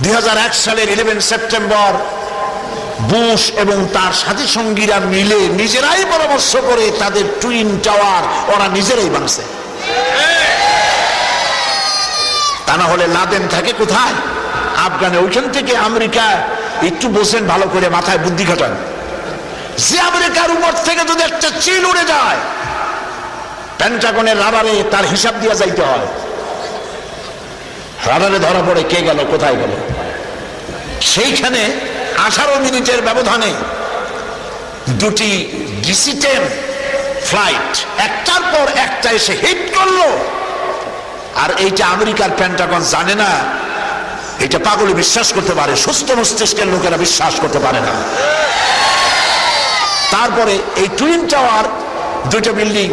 2001 সালের 11 September Bush এবং তার সাথী সঙ্গীরা মিলে নিজেরাই পরামর্শ করে তাদের টুইন টাওয়ার ওরা নিজেরাই বানাচ্ছে। তা না হলে লাদেন থাকে কোথায়? আফগানে। ওইখান থেকে আমেরিকা একটু বসেন ভালো করে, মাথায় বুদ্ধি খাটান, যে আমেরিকার উপর থেকে যদি একটা চিল উড়ে যায় পেন্টাগনের রাডারে তার হিসাব দিয়ে যাইতে হয়। রাডারে ধরা পড়ে কে গেল কোথায় গেল। সেইখানে 18 মিনিটের ব্যবধানে দুটি DC-10 ফ্লাইট একটার পর একটা এসে হিট করলো। আর এইটা আমেরিকার পেন্টাগন জানে না, এটা পাগলে বিশ্বাস করতে পারে, সুস্থ মস্তিষ্কের লোকেরা বিশ্বাস করতে পারে না। তারপরে এই টুইন টাওয়ার দুইটা বিল্ডিং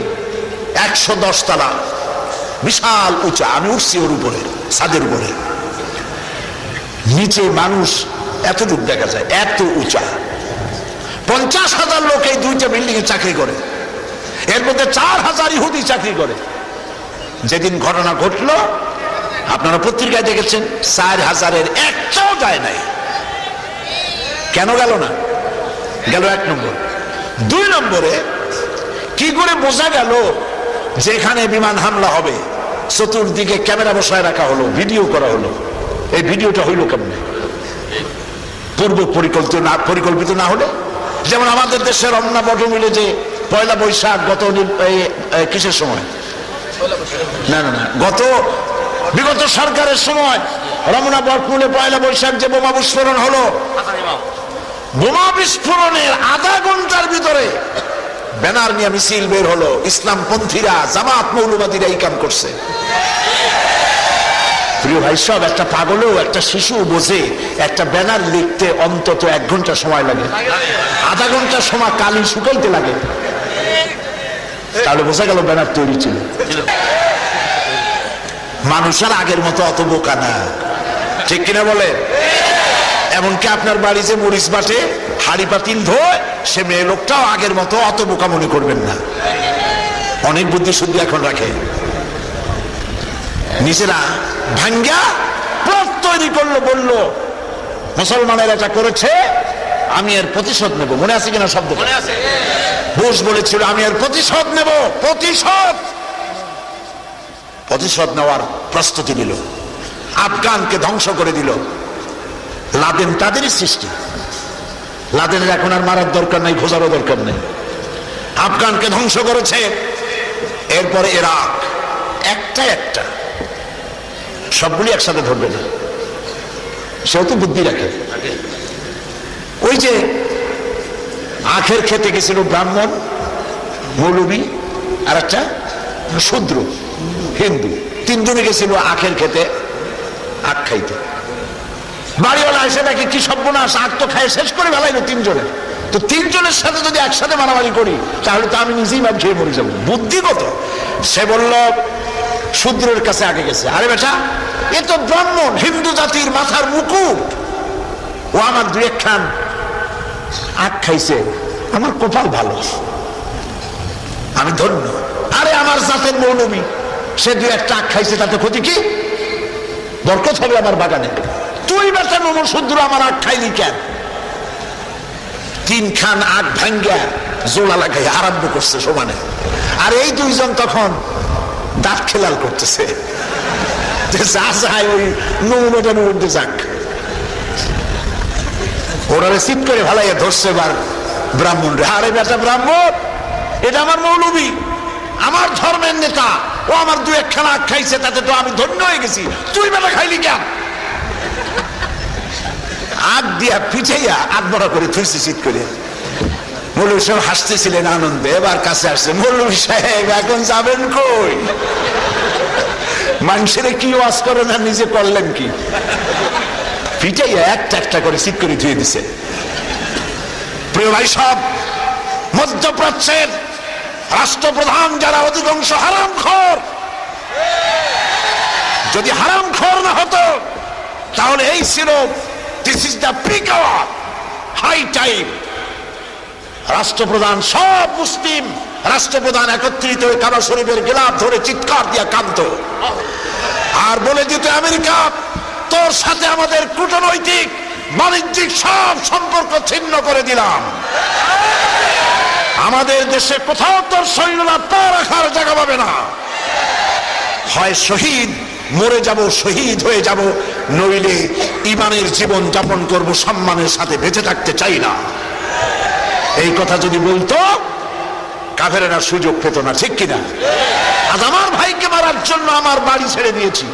110 তলা, বিশাল উঁচা। আমি উঠছি ওর উপরে, ছাদের উপরে, নিচে মানুষ এতটুক দেখা যায়, এত উঁচা। 50,000 লোক এই দুইটা বিল্ডিং এ চাকরি করে, এর মধ্যে 4,000 ইহুদি চাকরি করে। যেদিন ঘটনা ঘটলো আপনারা পত্রিকায় দেখেছেন, 4,000-এর একটাও যায় নাই। কেন গেল না? গেল 1 নম্বর। 2 নম্বরে কি করে বোঝা গেল যেখানে বিমান হামলা হবে চতুর্দিকে ক্যামেরা বসায় রাখা হলো, ভিডিও করা হলো। এই ভিডিওটা হইল কেমনে? পূর্ব পরিকল্পিত না হলে? যেমন আমাদের দেশের রমনা বটমিলে যে পয়লা বৈশাখ গত কিসের সময়, না না না গত বিগত সরকারের সময় রমনা বটমূলে পয়লা বৈশাখ যে বোমা বিস্ফোরণ হলো, বোমা বিস্ফোরণের আধা ঘন্টার ভিতরে ব্যানার নিয়ে মিছিল বের হলো। ইসলামপন্থীরা, জামাত মৌলবাদীরা এই কাম করছে। প্রিয় ভাই সব, একটা পাগলেও একটা শিশু বোঝে একটা ব্যানার লিখতে অন্তত 1 ঘন্টা সময় লাগে, আধা ঘন্টা সময় কালি শুকাইতে লাগে। তাহলে বোঝা গেল ব্যানার তৈরি ছিল। মানুষের আগের মতো অত বোকা না, ঠিক কিনা বলে? এমনকি আপনার বাড়ি যে মরিচ বাটে, হাড়ি পাতিল ধোয়, সে মেয়ে লোকটাও আগের মতো অত বোকা মনে করবেন না, অনেক বুদ্ধি শুদ্ধি এখন রাখে। নিজেরা ভাঙ্গা প্লট তৈরি করলো, বললো মুসলমানের এটা করেছে, আমি এর প্রতিশোধ নেব। মনে আছে কিনা শব্দ? বুশ বলেছিল আমি এর প্রতিশোধ নেব। প্রতিশোধ নেওয়ার প্রস্তুতি নিল, আফগানকে ধ্বংস করে দিল। লাদেন তাদেরই সৃষ্টি। লাদেনের এখন আর মারার দরকার নাই, খোঁজারও দরকার নেই। আফগানকে ধ্বংস করেছে। এরপরে ইরাক, একটা সবগুলি একসাথে ধরবে না, সেও তো বুদ্ধি রাখে। ওই যে আখের খেতে গেছিল ব্রাহ্মণ, মৌলবী আর একটা শূদ্র হিন্দু, 3 জনে গেছিল আখের খেতে আখ খাইতে। বাড়িওয়ালা এসে নাকি কি সর্বনাশ, আখ তো খায় শেষ করে ফেলাইলো 3 জনে। তো 3 জনের সাথে যদি একসাথে মারামারি করি তাহলে তো আমি নিজেই ভাব খেয়ে মরে যাবো। বুদ্ধিগত সে বলল, শূদ্রের কাছে আগে গেছে, আরে বেটা এ তো ব্রাহ্মণ, হিন্দু জাতির মাথার মুকুট, ও আমার 2-1 খান আখ খাইছে, আমার কপাল ভালো, আমি ধন্য। আরে আমার জাতের মৌলবী, সে 2-1 আখ খাইছে, তাতে ক্ষতি কি? বরকত হবে আমার বাগানে। তুই বেটা নমর শূদ্র আমার আখ খাইলি কেন? 3 খান আখ ভাঙ্গা জোড়া লাগাই আরম্ভ করছে সমানে। আর এই 2 জন তখন দাঁত খেলাল করতেছে, যা যায় ওই নৌমেটার মধ্যে যাক। ওরা চিৎ করে ভালাইয়া ধরছে বার ব্রাহ্মণ রে। আরে বেটা ব্রাহ্মণ, এটা আমার মৌলবী, আমার ধর্মের নেতা, ও আমার 2-1 খান আখ খাইছে, তাতে তো আমি ধন্য হয়ে গেছি, তুই বেটা খাইলি কেন? আগ দিয়া পিছাইয়া আগ বড় করে থুইছে চিৎ করে। মৌলবী সাহেব হাসতেছিলেন আনন্দে। এবার কাছে আসছে, মৌলবী সাহেব এখন যাবেন কই? মানুষের কি ওয়াজ করেন আর নিজে করলেন কি? পিটাইয়া একটা করে চিৎ করে ধুয়ে দিছে। প্রিয় ভাই সব, মধ্যপ্রাচ্যের রাষ্ট্রপ্রধান যারা অধিকাংশ হারামখোর, যদি হারামখোর না হতো তাহলে এই ছিল this is the peak hour, high time. রাষ্ট্রপ্রধান, সব মুসলিম রাষ্ট্রপ্রধান একত্রিত হয়ে কাবা শরীফের গিলাফ ধরে চিৎকার দিয়া কাঁদত আর বলে দিত, আমেরিকা তোর সাথে আমাদের কূটনৈতিক বাণিজ্যিক সব সম্পর্ক ছিন্ন করে দিলাম। আমাদের দেশে কোথাও তোর সৈন্যরা পা রাখার জায়গা পাবে না। হয় শহীদ মরে যাব, শহীদ হয়ে যাব, নইলে ঈমানের জীবন যাপন করব, সম্মানের সাথে বেঁচে থাকতে চাই না। এই কথা যদি বলতো কাফেরেরা সুযোগ পেত না, ঠিক কিনা? আজ আমার ভাইকে মারার জন্য আমার বাড়ি ছেড়ে দিয়েছি।